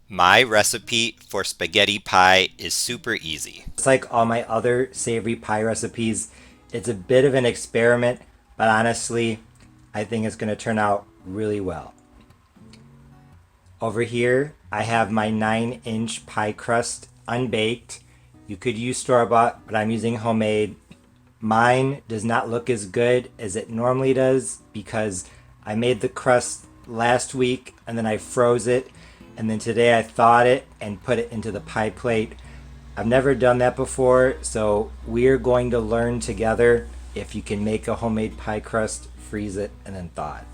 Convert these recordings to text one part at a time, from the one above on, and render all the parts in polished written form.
My recipe for spaghetti pie is super easy. It's like all my other savory pie recipes. It's a bit of an experiment, but honestly, I think it's going to turn out really well. Over here, I have my 9-inch pie crust unbaked. You could use store-bought, but I'm using homemade. Mine does not look as good as it normally does because I made the crust last week and then I froze it, and then today I thawed it and put it into the pie plate. I've never done that before, so we're going to learn together if you can make a homemade pie crust, freeze it, and then thaw it.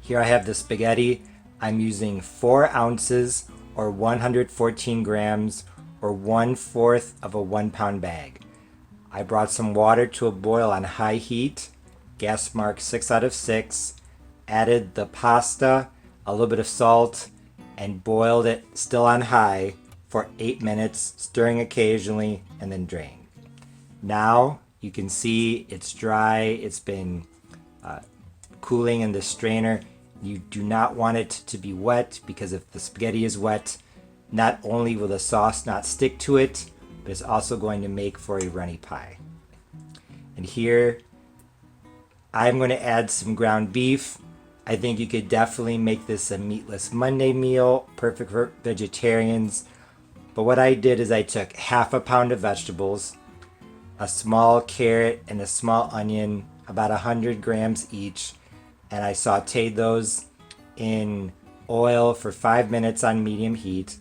Here I have the spaghetti. I'm using 4 ounces or 114 grams or 1/4 of a 1 pound bag. I brought some water to a boil on high heat, gas mark 6 out of 6, added the pasta, a little bit of salt, and boiled it still on high for 8 minutes, stirring occasionally, and then drain. Now you can see it's dry, it's been cooling in the strainer. You do not want it to be wet because if the spaghetti is wet, not only will the sauce not stick to it, but it's also going to make for a runny pie. And here, I'm going to add some ground beef. I think you could definitely make this a meatless Monday meal, perfect for vegetarians. But what I did is I took 1/2 pound of vegetables, a small carrot and a small onion, about 100 grams each, and I sautéed those in oil for 5 minutes on medium heat.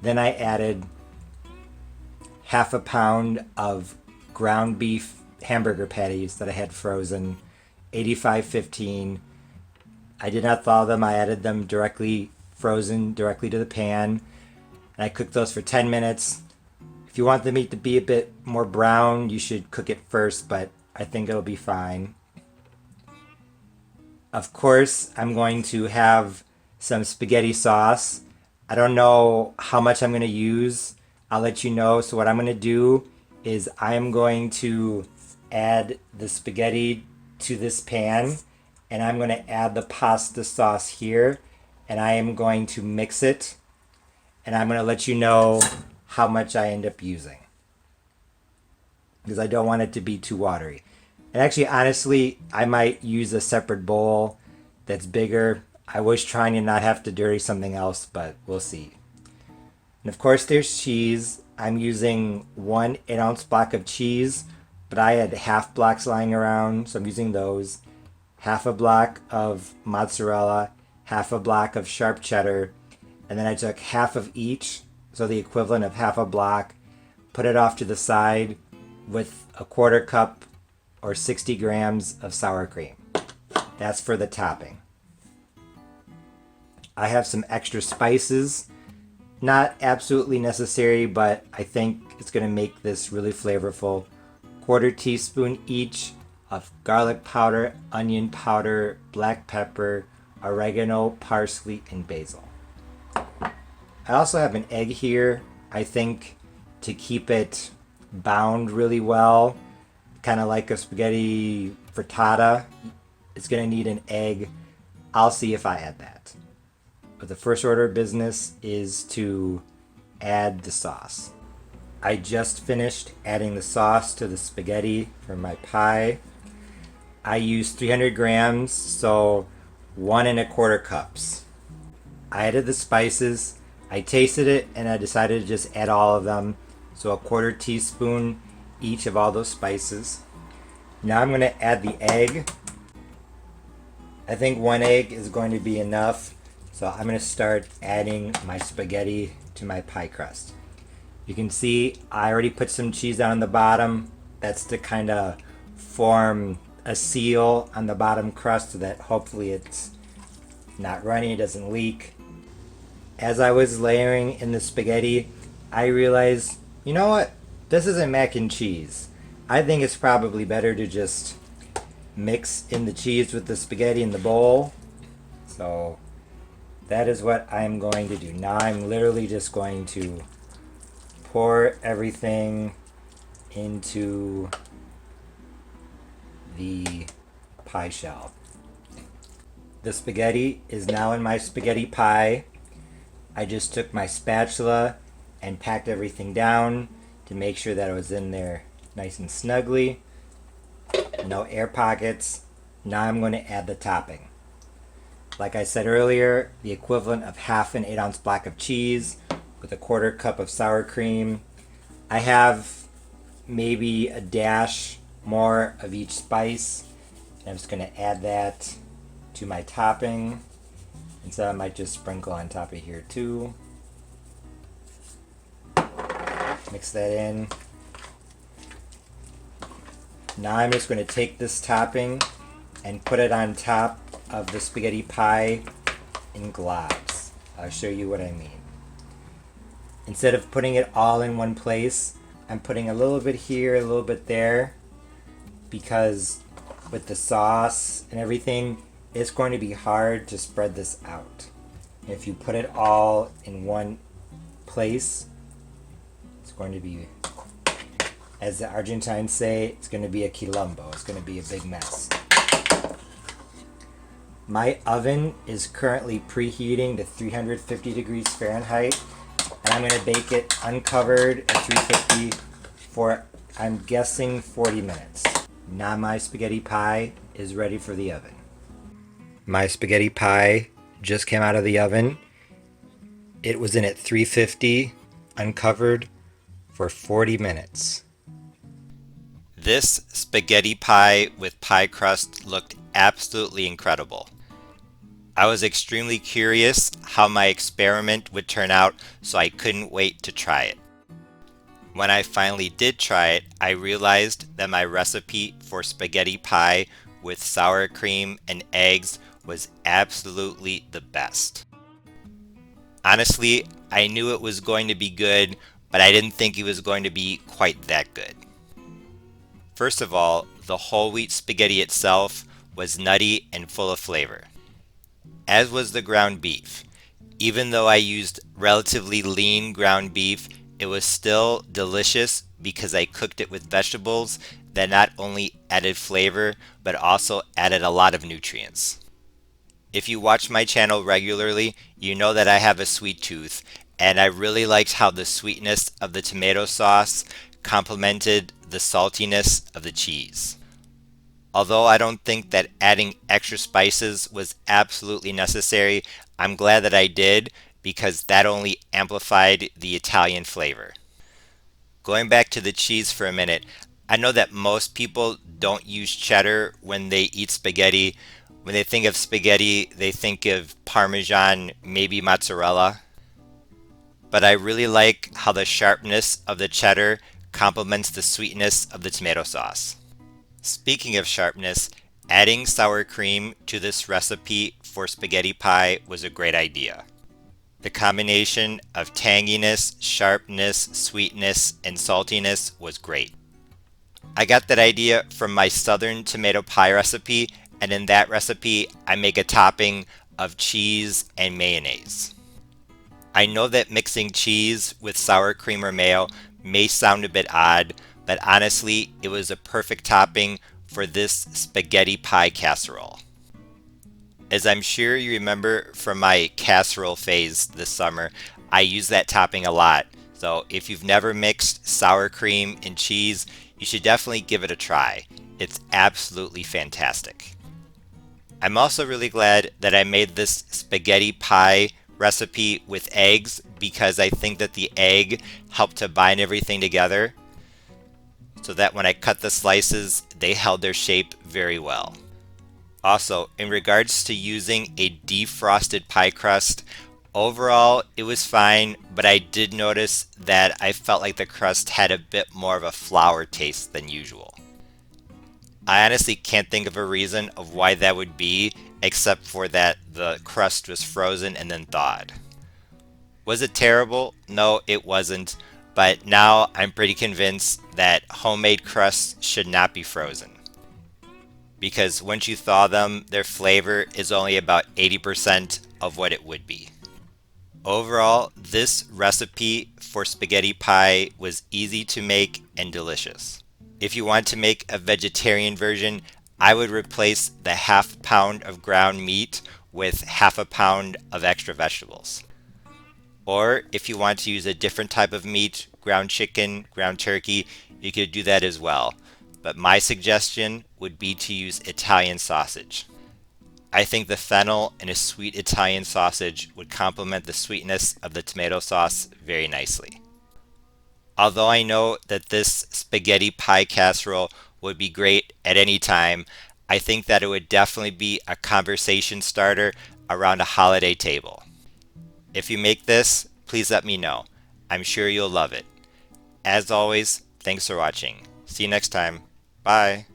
Then I added 1/2 pound of ground beef hamburger patties that I had frozen, 85/15. I did not thaw them, I added them directly frozen directly to the pan, and I cooked those for 10 minutes. If you want the meat to be a bit more brown, you should cook it first, but I think it'll be fine. Of course, I'm going to have some spaghetti sauce. I don't know how much I'm going to use. I'll let you know. So what I'm going to do is I'm going to add the spaghetti to this pan, and I'm going to add the pasta sauce here, and I am going to mix it, and I'm going to let you know how much I end up using because I don't want it to be too watery. And actually, honestly, I might use a separate bowl that's bigger. I was trying to not have to dirty something else, but we'll see. And of course, there's cheese. I'm using 1 8-ounce block of cheese, but I had half blocks lying around, so I'm using those. 1/2 block of mozzarella, 1/2 block of sharp cheddar, and then I took half of each, so the equivalent of 1/2 block, put it off to the side with a 1/4 cup or 60 grams of sour cream. That's for the topping. I have some extra spices. Not absolutely necessary, but I think it's going to make this really flavorful. 1/4 teaspoon each of garlic powder, onion powder, black pepper, oregano, parsley, and basil. I also have an egg here, I think, to keep it bound really well, kind of like a spaghetti frittata. It's going to need an egg. I'll see if I add that. But the first order of business is to add the sauce. I just finished adding the sauce to the spaghetti for my pie. I used 300 grams, so 1 1/4 cups. I added the spices. I tasted it and I decided to just add all of them. So 1/4 teaspoon each of all those spices. Now I'm going to add the egg. I think 1 egg is going to be enough. So I'm going to start adding my spaghetti to my pie crust. You can see I already put some cheese down on the bottom. That's to kind of form a seal on the bottom crust so that hopefully it's not runny, it doesn't leak. As I was layering in the spaghetti, I realized, you know what? This isn't mac and cheese. I think it's probably better to just mix in the cheese with the spaghetti in the bowl. So that is what I'm going to do. Now I'm literally just going to pour everything into the pie shell. The spaghetti is now in my spaghetti pie. I just took my spatula and packed everything down to make sure that it was in there nice and snugly. No air pockets. Now I'm going to add the topping. Like I said earlier, the equivalent of half an 8-ounce block of cheese with a quarter cup of sour cream. I have maybe a dash more of each spice. And I'm just going to add that to my topping. And so I might just sprinkle on top of here too. Mix that in. Now I'm just going to take this topping and put it on top of the spaghetti pie in globs. I'll show you what I mean. Instead of putting it all in one place, I'm putting a little bit here, a little bit there, because with the sauce and everything, it's going to be hard to spread this out. If you put it all in one place, it's going to be, as the Argentines say, it's going to be a quilombo. It's going to be a big mess. My oven is currently preheating to 350 degrees Fahrenheit, and I'm going to bake it uncovered at 350 for, I'm guessing, 40 minutes. Now my spaghetti pie is ready for the oven. My spaghetti pie just came out of the oven. It was in at 350, uncovered, for 40 minutes. This spaghetti pie with pie crust looked absolutely incredible. I was extremely curious how my experiment would turn out, so I couldn't wait to try it. When I finally did try it, I realized that my recipe for spaghetti pie with sour cream and eggs was absolutely the best. Honestly, I knew it was going to be good, but I didn't think it was going to be quite that good. First of all, the whole wheat spaghetti itself was nutty and full of flavor, as was the ground beef. Even though I used relatively lean ground beef, it was still delicious because I cooked it with vegetables that not only added flavor, but also added a lot of nutrients. If you watch my channel regularly, you know that I have a sweet tooth, and I really liked how the sweetness of the tomato sauce complemented the saltiness of the cheese. Although I don't think that adding extra spices was absolutely necessary, I'm glad that I did because that only amplified the Italian flavor. Going back to the cheese for a minute, I know that most people don't use cheddar when they eat spaghetti. When they think of spaghetti, they think of Parmesan, maybe mozzarella. But I really like how the sharpness of the cheddar complements the sweetness of the tomato sauce. Speaking of sharpness, adding sour cream to this recipe for spaghetti pie was a great idea. The combination of tanginess, sharpness, sweetness, and saltiness was great. I got that idea from my southern tomato pie recipe, and in that recipe I make a topping of cheese and mayonnaise. I know that mixing cheese with sour cream or mayo may sound a bit odd, but honestly, it was a perfect topping for this spaghetti pie casserole. As I'm sure you remember from my casserole phase this summer, I use that topping a lot. So if you've never mixed sour cream and cheese, you should definitely give it a try. It's absolutely fantastic. I'm also really glad that I made this spaghetti pie recipe with eggs because I think that the egg helped to bind everything together so that when I cut the slices, they held their shape very well. Also, in regards to using a defrosted pie crust, overall it was fine, but I did notice that I felt like the crust had a bit more of a flour taste than usual. I honestly can't think of a reason of why that would be, except for that the crust was frozen and then thawed. Was it terrible? No, it wasn't, but now I'm pretty convinced that homemade crusts should not be frozen, because once you thaw them, their flavor is only about 80% of what it would be. Overall, this recipe for spaghetti pie was easy to make and delicious. If you want to make a vegetarian version, I would replace the half pound of ground meat with half a pound of extra vegetables. Or if you want to use a different type of meat, ground chicken, ground turkey, you could do that as well. But my suggestion would be to use Italian sausage. I think the fennel in a sweet Italian sausage would complement the sweetness of the tomato sauce very nicely. Although I know that this spaghetti pie casserole would be great at any time, I think that it would definitely be a conversation starter around a holiday table. If you make this, please let me know. I'm sure you'll love it. As always, thanks for watching. See you next time. Bye.